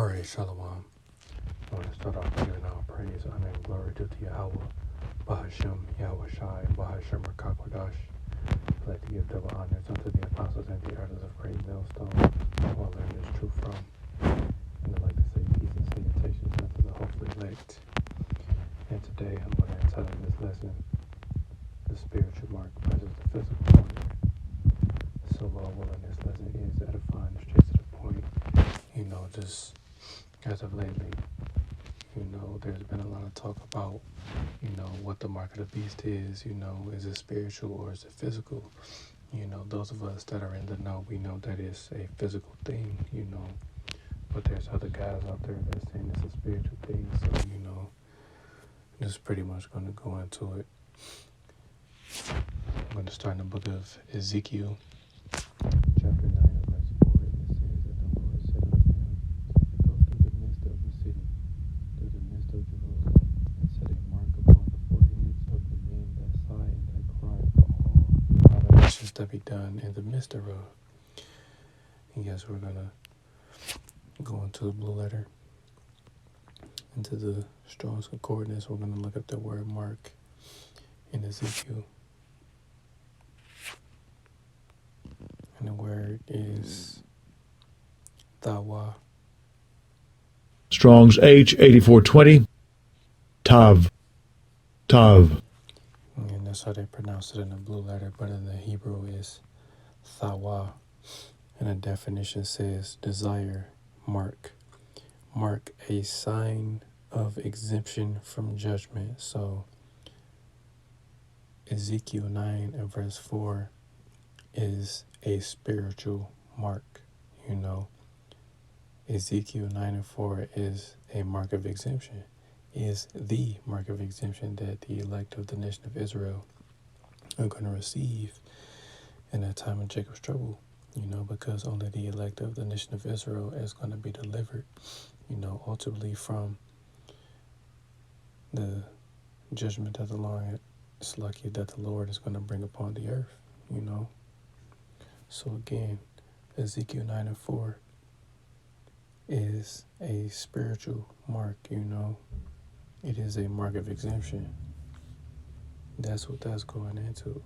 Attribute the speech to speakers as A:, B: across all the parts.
A: Alright, Shalom. I want to start off by giving all praise, honor, and glory to Yahweh, Bahashem, Yahweh Shai, Bahashem, Rakakwadash. I'd like to give double honors unto the apostles and the elders of Great Millstone, who I learned this truth from. And I'd like to say peace and salutations unto the hopefully elect. And today I'm going to entitle this lesson, The Spiritual Mark versus the Physical Mark. So, Lord willing, this lesson is edifying, straight to the point. Just as of lately, there's been a lot of talk about, what the mark of the beast is, is it spiritual or is it physical? Those of us that are in the know, we know that it's a physical thing, but there's other guys out there that are saying it's a spiritual thing. So, just pretty much going to go into it. I'm going to start in the book of Ezekiel, chapter 9 and verse 4, and it says that the Lord said unto him, go through the midst of the city, through the midst of Jerusalem, and set a mark upon the foreheads of the men that sigh and that cry for all the abominations that be done in the midst thereof. And yes, we're going to go into the blue letter, into the Strong's Concordance. We're going to look up the word mark in Ezekiel. And the word is Thawa.
B: Strong's H8420. Tav.
A: And that's how they pronounce it in the blue letter, but in the Hebrew is Thawa. And the definition says desire, mark. Mark, a sign of exemption from judgment. So Ezekiel 9 and verse 4 is a spiritual mark. Ezekiel 9 and 4 is a mark of exemption, is the mark of exemption that the elect of the nation of Israel are going to receive in that time of Jacob's trouble, because only the elect of the nation of Israel is going to be delivered, ultimately from the judgment that the Lord, it's lucky that the Lord is going to bring upon the earth, So again, Ezekiel 9 and 4 is a spiritual mark, It is a mark of exemption. That's what that's going into,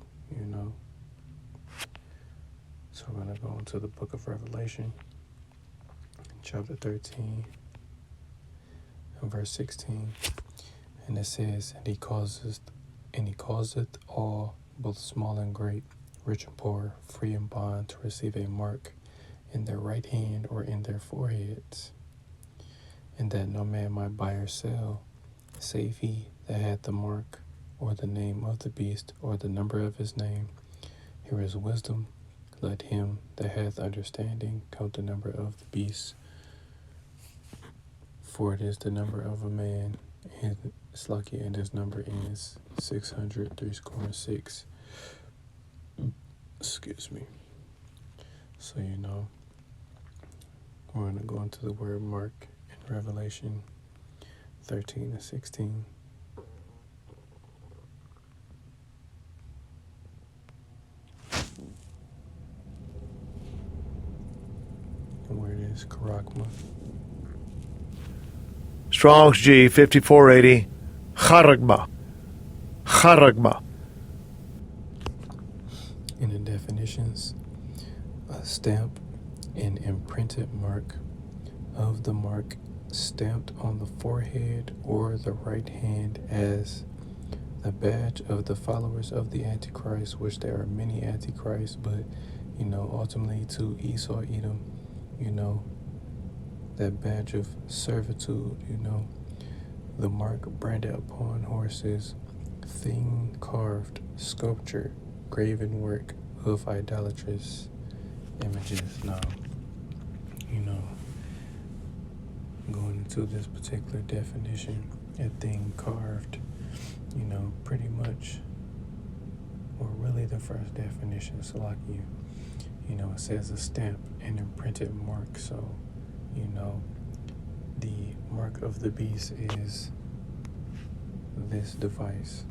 A: So we're going to go into the book of Revelation, chapter 13, and verse 16. And it says, And he causeth all, both small and great, rich and poor, free and bond, to receive a mark in their right hand or in their foreheads, and that no man might buy or sell, save he that had the mark, or the name of the beast, or the number of his name. Here is wisdom. Let him that hath understanding count the number of the beast, for it is the number of a man, and it's lucky, and his number is 666. Excuse me. So we're going to go into the word mark in Revelation 13 and 16. The word is Karakma.
B: Strong's G5480. Charagma.
A: In the definitions, a stamp, an imprinted mark of the mark stamped on the forehead or the right hand as the badge of the followers of the Antichrist, which there are many Antichrists, but ultimately to Esau, Edom, that badge of servitude, the mark branded upon horses, thing carved, sculpture, graven work of idolatrous images. Now, going into this particular definition, a thing carved, pretty much, or really the first definition, so like it says a stamp, an imprinted mark. So, the mark of the beast is this device,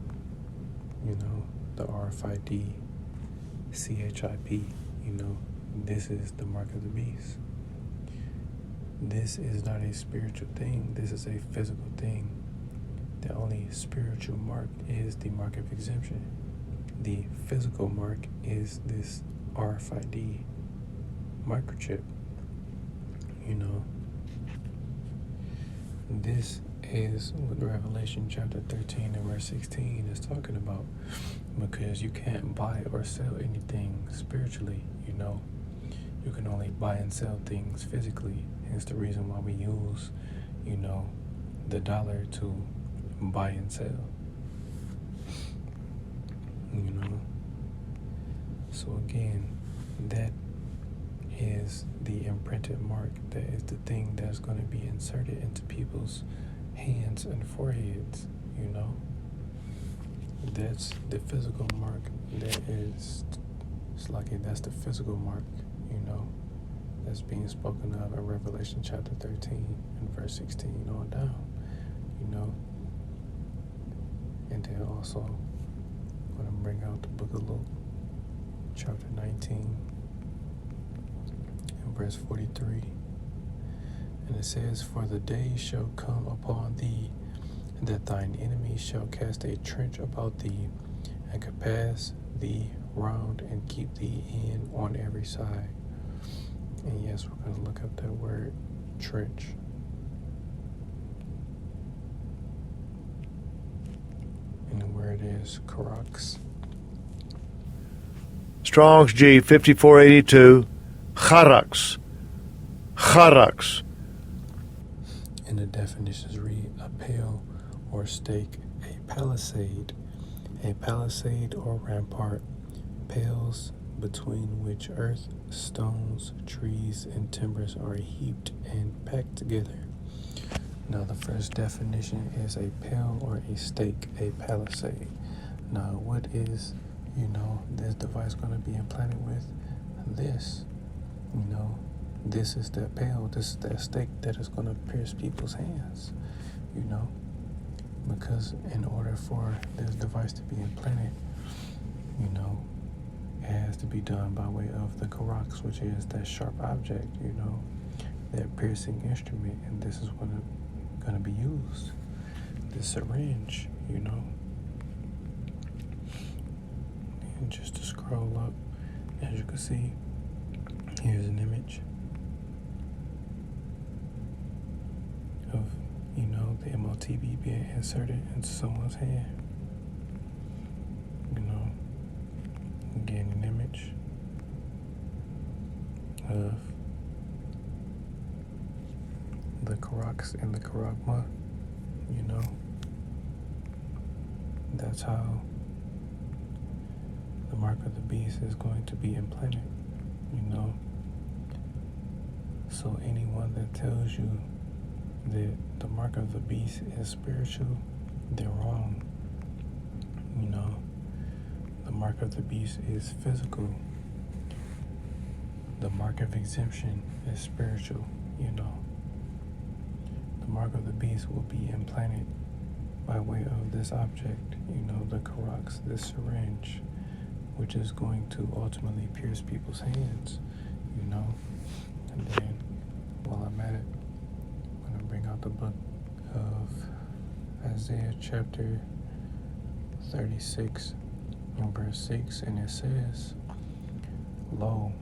A: the RFID, CHIP, this is the mark of the beast. This is not a spiritual thing. This is a physical thing. The only spiritual mark is the mark of exemption. The physical mark is this RFID microchip. You know, this is what Revelation chapter 13 and verse 16 is talking about, because you can't buy or sell anything spiritually. You know, you can only buy and sell things physically. Hence the reason why we use, you know, the dollar to buy and sell. You know, so again, that is the imprinted mark. That is the thing that's going to be inserted into people's hands and foreheads. You know, that's the physical mark. That's the physical mark. You know, that's being spoken of in Revelation chapter 13 and verse 16 on down. You know, and then also I'm going to bring out the book of Luke chapter 19 and verse 43. And it says, "For the day shall come upon thee, that thine enemies shall cast a trench about thee, and compass thee round, and keep thee in on every side." And yes, we're going to look up that word, trench. And the word is karax.
B: Strong's G 5482. Charax. Charax.
A: And the definitions read: a pale or stake, a palisade or rampart, pales between which earth, stones, trees, and timbers are heaped and packed together. Now the first definition is a pale or a stake, a palisade. Now what is, you know, this device going to be implanted with? This, you know, this is that pale, this is that stake that is going to pierce people's hands, you know, because in order for this device to be implanted, you know, it has to be done by way of the karax, which is that sharp object, you know, that piercing instrument, and this is going to be used, the syringe, you know. And just to scroll up, as you can see, here's an image of, you know, the MOTB being inserted into someone's hand. You know, again, an image of the karax and the karagma. You know, that's how the mark of the beast is going to be implanted. You know, so anyone that tells you that the mark of the beast is spiritual, they're wrong. You know, the mark of the beast is physical. The mark of exemption is spiritual, you know. The mark of the beast will be implanted by way of this object, you know, the karax, this syringe, which is going to ultimately pierce people's hands, you know. And then, while I'm at it, I'm going to bring out the book of Isaiah chapter 36 and verse 6, and it says, "Lo,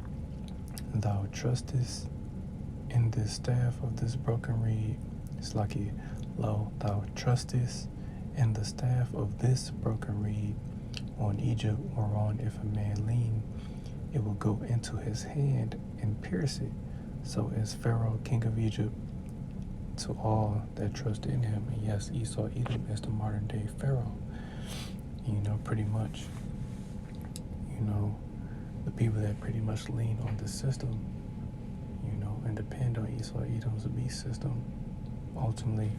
A: thou trustest in the staff of this broken reed." It's like, "Lo, thou trustest in the staff of this broken reed. On Egypt, whereon if a man lean, it will go into his hand and pierce it. So is Pharaoh, king of Egypt, to all that trust in him." And yes, Esau, Edom is the modern day Pharaoh. You know, pretty much, you know, the people that pretty much lean on this system, you know, and depend on Esau, Edom's beast system, ultimately,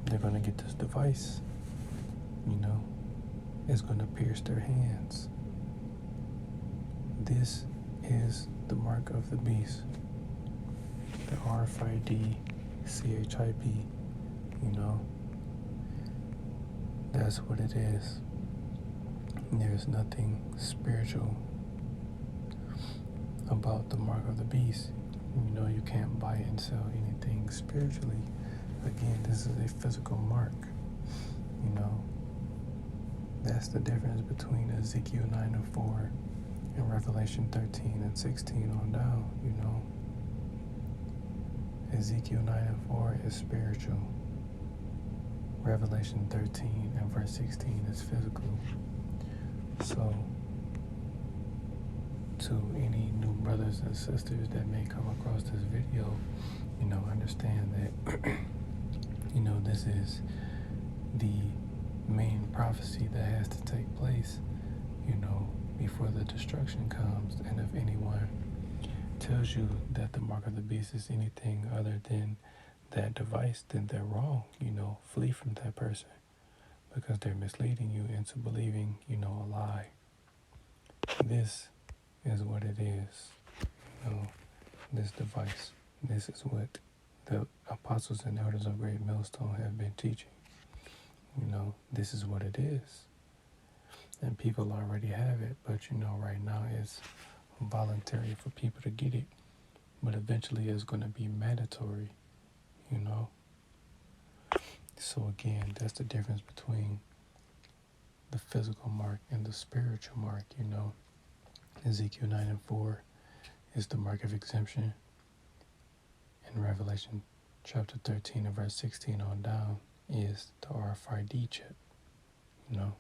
A: they're going to get this device, you know, it's going to pierce their hands. This is the mark of the beast, the RFID CHIP, you know, that's what it is. There's nothing spiritual about the mark of the beast. You know, you can't buy and sell anything spiritually. Again, this is a physical mark. You know, that's the difference between Ezekiel 9:4 and Revelation 13 and 16 on down. You know, Ezekiel 9:4 is spiritual. Revelation 13 and verse 16 is physical. So, to any new brothers and sisters that may come across this video, you know, understand that, you know, this is the main prophecy that has to take place, you know, before the destruction comes. And if anyone tells you that the mark of the beast is anything other than that device, then they're wrong. You know, flee from that person, because they're misleading you into believing, you know, a lie. This is what it is. You know, this device. This is what the apostles and elders of Great Millstone have been teaching. You know, this is what it is. And people already have it, but you know, right now it's voluntary for people to get it. But eventually it's going to be mandatory, you know. So again, that's the difference between the physical mark and the spiritual mark, you know. Ezekiel 9:4 is the mark of exemption. And Revelation chapter 13 and verse 16 on down is the RFID chip, you know.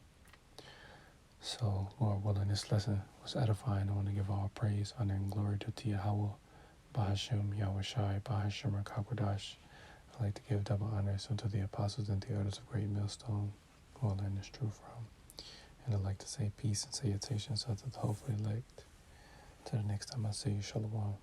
A: So, Lord willing, this lesson was edifying. I want to give all praise, honor, and glory to Yahweh, Bahasham, Yahweh Shai, Bahasham, Rakakwadash. I'd like to give double honors unto the apostles and the elders of Great Millstone, who I learned this truth from. And I'd like to say peace and salutations unto the hopeful elect. Till the next time I see you, Shalom.